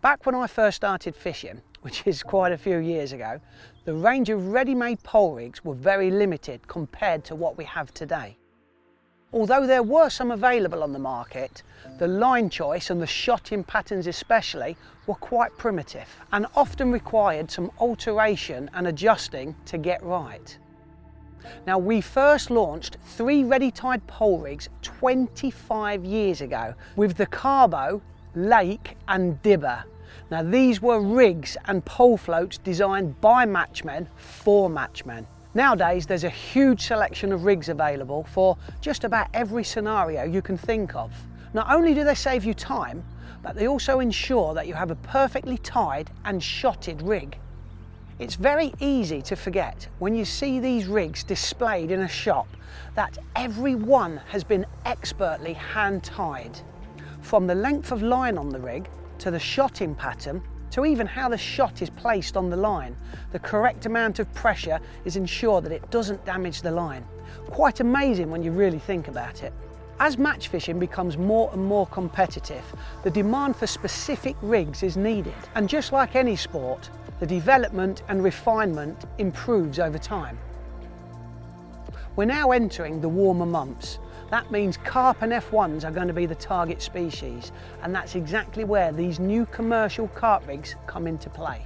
Back when I first started fishing, which is quite a few years ago, the range of ready-made pole rigs were very limited compared to what we have today. Although there were some available on the market, the line choice and the shotting patterns especially were quite primitive and often required some alteration and adjusting to get right. Now, we first launched 3 ready-tied pole rigs 25 years ago with the Carbo, Lake and Dibber. Now, these were rigs and pole floats designed by matchmen for matchmen. Nowadays, there's a huge selection of rigs available for just about every scenario you can think of. Not only do they save you time, but they also ensure that you have a perfectly tied and shotted rig. It's very easy to forget when you see these rigs displayed in a shop that every one has been expertly hand tied. From the length of line on the rig, to the shotting pattern, to even how the shot is placed on the line, the correct amount of pressure is ensured that it doesn't damage the line. Quite amazing when you really think about it. As match fishing becomes more and more competitive, the demand for specific rigs is needed. And just like any sport, the development and refinement improves over time. We're now entering the warmer months. That means carp and F1s are going to be the target species, and that's exactly where these new commercial carp rigs come into play.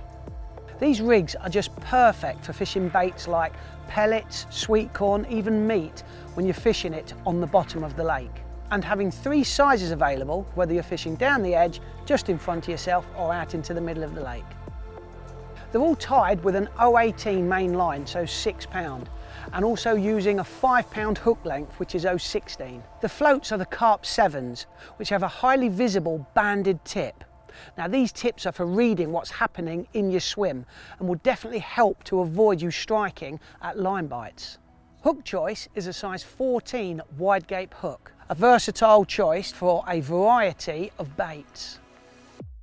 These rigs are just perfect for fishing baits like pellets, sweet corn, even meat when you're fishing it on the bottom of the lake. And having 3 sizes available, whether you're fishing down the edge, just in front of yourself, or out into the middle of the lake. They're all tied with an 018 main line, so 6 pound, and also using a 5 pound hook length, which is 016. The floats are the Carp 7s, which have a highly visible banded tip. Now, these tips are for reading what's happening in your swim and will definitely help to avoid you striking at line bites. Hook choice is a size 14 wide gape hook, a versatile choice for a variety of baits.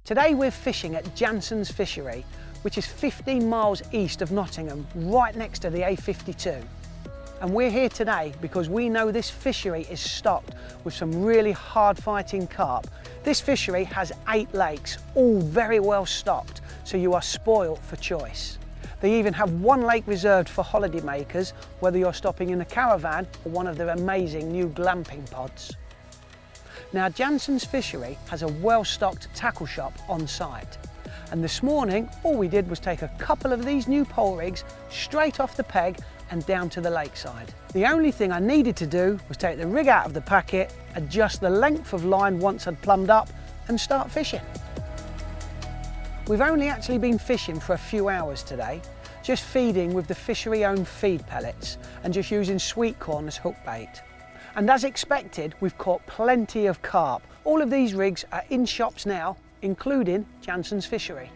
Today we're fishing at Jansen's Fishery, which is 15 miles east of Nottingham, right next to the A52. And we're here today because we know this fishery is stocked with some really hard-fighting carp. This fishery has 8 lakes, all very well stocked, so you are spoilt for choice. They even have 1 lake reserved for holiday makers, whether you're stopping in a caravan or one of their amazing new glamping pods. Now, Jansen's Fishery has a well-stocked tackle shop on site. And this morning, all we did was take a couple of these new pole rigs straight off the peg and down to the lakeside. The only thing I needed to do was take the rig out of the packet, adjust the length of line once I'd plumbed up, and start fishing. We've only actually been fishing for a few hours today, just feeding with the fishery-owned feed pellets and just using sweet corn as hook bait. And as expected, we've caught plenty of carp. All of these rigs are in shops now, including Jansen's Fishery.